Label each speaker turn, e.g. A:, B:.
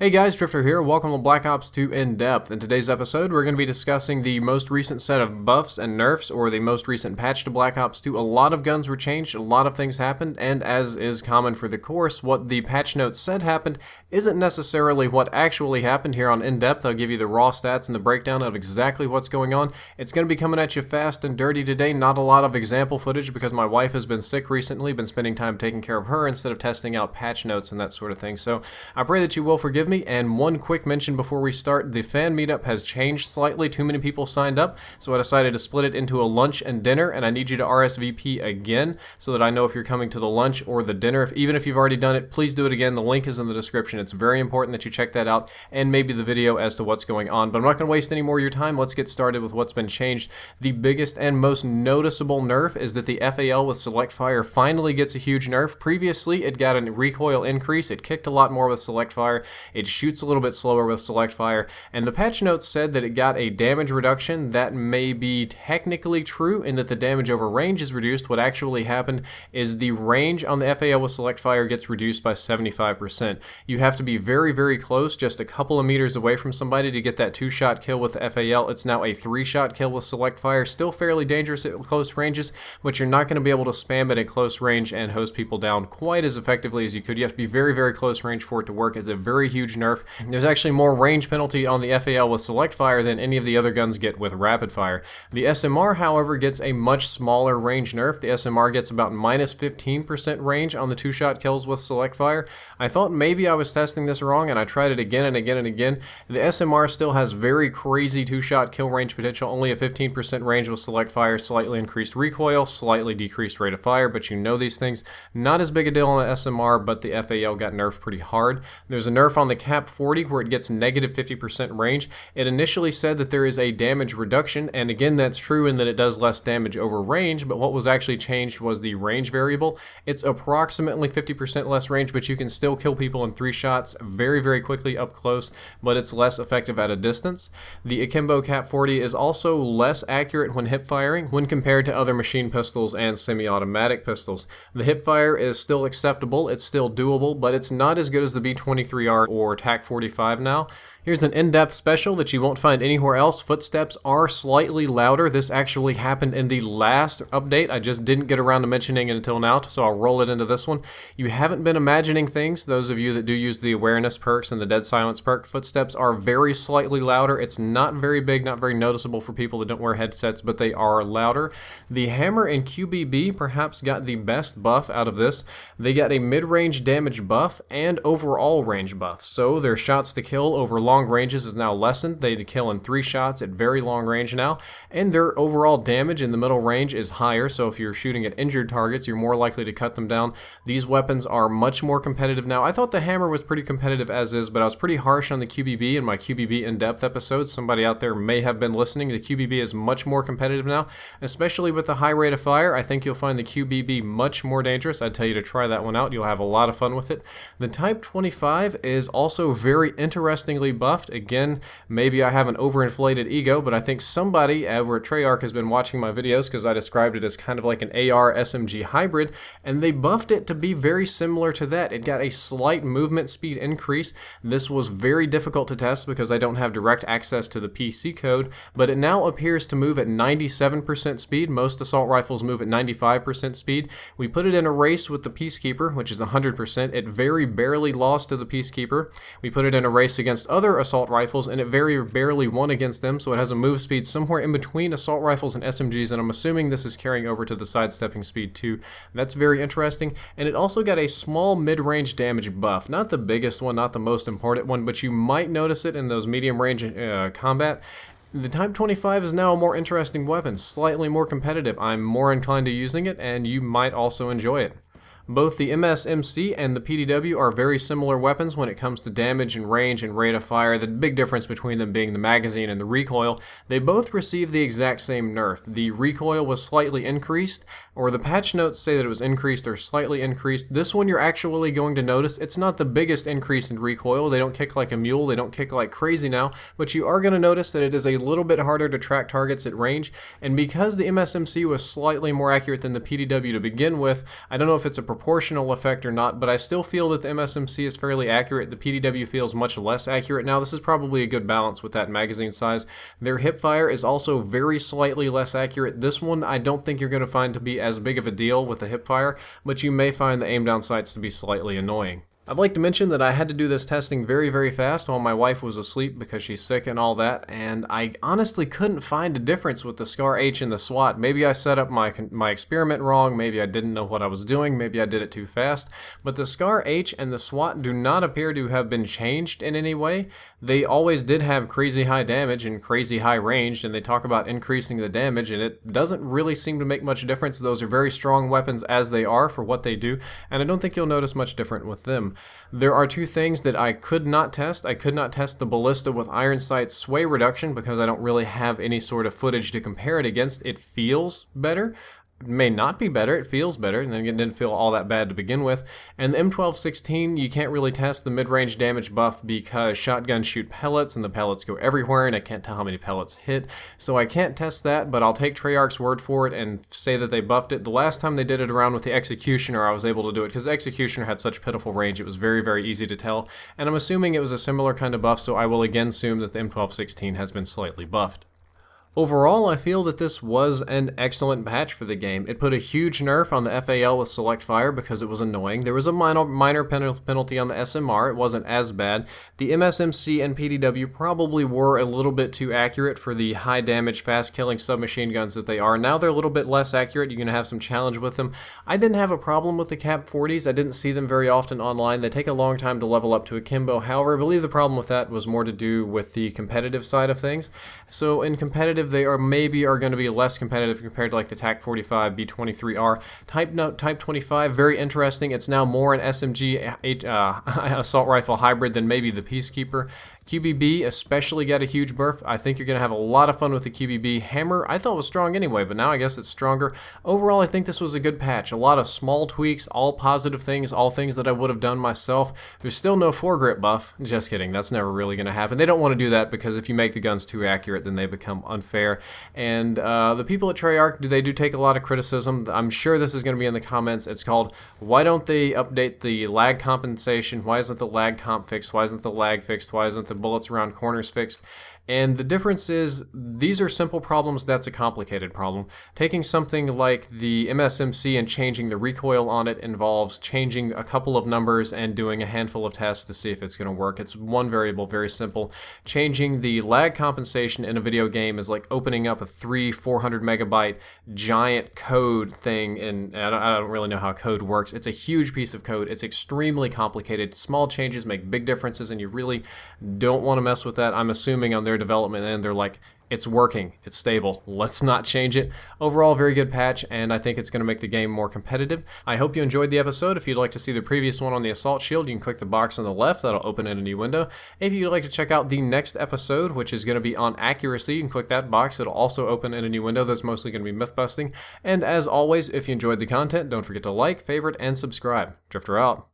A: Hey guys, Drifter here. Welcome to Black Ops 2 In Depth. In today's episode, we're going to be discussing the most recent set of buffs and nerfs, or the most recent patch to Black Ops 2. A lot of guns were changed, a lot of things happened, and as is common for the course, what the patch notes said happened isn't necessarily what actually happened. Here on In Depth, I'll give you the raw stats and the breakdown of exactly what's going on. It's going to be coming at you fast and dirty today. Not a lot of example footage because my wife has been sick recently, been spending time taking care of her instead of testing out patch notes and that sort of thing. So I pray that you will forgive me. And one quick mention before we start, the fan meetup has changed slightly. Too many people signed up, so I decided to split it into a lunch and dinner, and I need you to RSVP again so that I know if you're coming to the lunch or the dinner. Even if you've already done it, please do it again. The link is in the description. It's very important that you check that out, and maybe the video as to what's going on. But I'm not going to waste any more of your time. Let's get started with what's been changed. The biggest and most noticeable nerf is that the FAL with Select Fire finally gets a huge nerf. Previously, it got a recoil increase. It kicked a lot more with Select Fire. It shoots a little bit slower with Select Fire, and the patch notes said that it got a damage reduction. That may be technically true in that the damage over range is reduced. What actually happened is the range on the FAL with Select Fire gets reduced by 75%. You have to be very, very close, just a couple of meters away from somebody to get that 2-shot kill with the FAL. It's now a 3-shot kill with Select Fire. Still fairly dangerous at close ranges, but you're not going to be able to spam it at close range and hose people down quite as effectively as you could. You have to be very, very close range for it to work. It's a very huge nerf. There's actually more range penalty on the FAL with Select Fire than any of the other guns get with Rapid Fire. The SMR, however, gets a much smaller range nerf. The SMR gets about minus 15% range on the 2-shot kills with Select Fire. I thought maybe I was testing this wrong, and I tried it again and again and again. The SMR still has very crazy 2-shot kill range potential, only a 15% range with Select Fire, slightly increased recoil, slightly decreased rate of fire, but you know these things. Not as big a deal on the SMR, but the FAL got nerfed pretty hard. There's a nerf on the Kap40 where it gets negative 50% range. It initially said that there is a damage reduction, and again that's true in that it does less damage over range, but what was actually changed was the range variable. It's approximately 50% less range, but you can still kill people in 3 shots very, very quickly up close, but it's less effective at a distance. The Akimbo Kap40 is also less accurate when hip firing when compared to other machine pistols and semi-automatic pistols. The hip fire is still acceptable, it's still doable, but it's not as good as the B23R or TAC-45 now. Here's an in-depth special that you won't find anywhere else. Footsteps are slightly louder. This actually happened in the last update. I just didn't get around to mentioning it until now, so I'll roll it into this one. You haven't been imagining things. Those of you that do use the awareness perks and the dead silence perk, footsteps are very slightly louder. It's not very big, not very noticeable for people that don't wear headsets, but they are louder. The hammer and QBB perhaps got the best buff out of this. They got a mid-range damage buff and overall range buff, so their shots to kill over long ranges is now lessened. They kill in 3 shots at very long range now, and their overall damage in the middle range is higher, so if you're shooting at injured targets, you're more likely to cut them down. These weapons are much more competitive now. I thought the hammer was pretty competitive as is, but I was pretty harsh on the QBB in my QBB in-depth episode. Somebody out there may have been listening. The QBB is much more competitive now, especially with the high rate of fire. I think you'll find the QBB much more dangerous. I'd tell you to try that one out. You'll have a lot of fun with it. The Type25 is also very interestingly buffed. Again, maybe I have an overinflated ego, but I think somebody over at Treyarc has been watching my videos because I described it as kind of like an AR SMG hybrid, and they buffed it to be very similar to that. It got a slight movement speed increase. This was very difficult to test because I don't have direct access to the PC code, but it now appears to move at 97% speed. Most assault rifles move at 95% speed. We put it in a race with the Peacekeeper, which is 100%. It very barely lost to the Peacekeeper. We put it in a race against other assault rifles, and it very barely won against them, so it has a move speed somewhere in between assault rifles and SMGs, and I'm assuming this is carrying over to the sidestepping speed too. That's very interesting, and it also got a small mid-range damage buff. Not the biggest one, not the most important one, but you might notice it in those medium-range combat. The Type25 is now a more interesting weapon, slightly more competitive. I'm more inclined to using it, and you might also enjoy it. Both the MSMC and the PDW are very similar weapons when it comes to damage and range and rate of fire, the big difference between them being the magazine and the recoil. They both receive the exact same nerf. The recoil was slightly increased, or the patch notes say that it was increased or slightly increased. This one you're actually going to notice it's not the biggest increase in recoil. They don't kick like a mule, they don't kick like crazy now, but you are going to notice that it is a little bit harder to track targets at range, and because the MSMC was slightly more accurate than the PDW to begin with, I don't know if it's a proportional effect or not, but I still feel that the MSMC is fairly accurate. The PDW feels much less accurate. Now, this is probably a good balance with that magazine size. Their hipfire is also very slightly less accurate. This one I don't think you're going to find to be as big of a deal with the hipfire, but you may find the aim down sights to be slightly annoying. I'd like to mention that I had to do this testing very, very fast while my wife was asleep because she's sick and all that, and I honestly couldn't find a difference with the Scar H and the SWAT. Maybe I set up my experiment wrong, maybe I didn't know what I was doing, maybe I did it too fast, but the Scar H and the SWAT do not appear to have been changed in any way. They always did have crazy high damage and crazy high range, and they talk about increasing the damage, and it doesn't really seem to make much difference. Those are very strong weapons as they are for what they do, and I don't think you'll notice much different with them. There are two things that I could not test. I could not test the ballista with iron sights sway reduction because I don't really have any sort of footage to compare it against. It feels better. It may not be better, it feels better, and then it didn't feel all that bad to begin with. And the M1216, you can't really test the mid-range damage buff because shotguns shoot pellets, and the pellets go everywhere, and I can't tell how many pellets hit. So I can't test that, but I'll take Treyarc's word for it and say that they buffed it. The last time they did it around with the Executioner, I was able to do it, because the Executioner had such pitiful range, it was very, very easy to tell. And I'm assuming it was a similar kind of buff, so I will again assume that the M1216 has been slightly buffed. Overall, I feel that this was an excellent patch for the game. It put a huge nerf on the FAL with select fire because it was annoying. There was a minor penalty on the SMR. It wasn't as bad. The MSMC and PDW probably were a little bit too accurate for the high damage, fast killing submachine guns that they are. Now they're a little bit less accurate. You're going to have some challenge with them. I didn't have a problem with the Kap40s. I didn't see them very often online. They take a long time to level up to akimbo. However, I believe the problem with that was more to do with the competitive side of things. So in competitive, they are going to be less competitive compared to like the TAC-45 B-23R. Type25, very interesting. It's now more an SMG assault rifle hybrid than maybe the Peacekeeper. QBB especially got a huge buff. I think you're going to have a lot of fun with the QBB. Hammer, I thought was strong anyway, but now I guess it's stronger. Overall, I think this was a good patch. A lot of small tweaks, all positive things, all things that I would have done myself. There's still no foregrip buff. Just kidding, that's never really going to happen. They don't want to do that because if you make the guns too accurate, then they become unfair. And the people at Treyarc, they do take a lot of criticism. I'm sure this is going to be in the comments. It's called, why don't they update the lag compensation? Why isn't the lag comp fixed? Why isn't the lag fixed? Why isn't the bullets around corners fixed? And the difference is, these are simple problems, that's a complicated problem. Taking something like the MSMC and changing the recoil on it involves changing a couple of numbers and doing a handful of tests to see if it's going to work. It's one variable, very simple. Changing the lag compensation in a video game is like opening up a 400 megabyte giant code thing, and I don't really know how code works. It's a huge piece of code. It's extremely complicated. Small changes make big differences, and you really don't want to mess with that. I'm assuming on their development and they're like, it's working, it's stable, let's not change it. Overall, very good patch, and I think it's going to make the game more competitive. I hope you enjoyed the episode. If you'd like to see the previous one on the assault shield, you can click the box on the left. That'll open in a new window. If you'd like to check out the next episode, which is going to be on accuracy, you can click that box. It'll also open in a new window. That's mostly going to be myth busting. And as always, if you enjoyed the content, don't forget to like, favorite, and subscribe. Drifter out.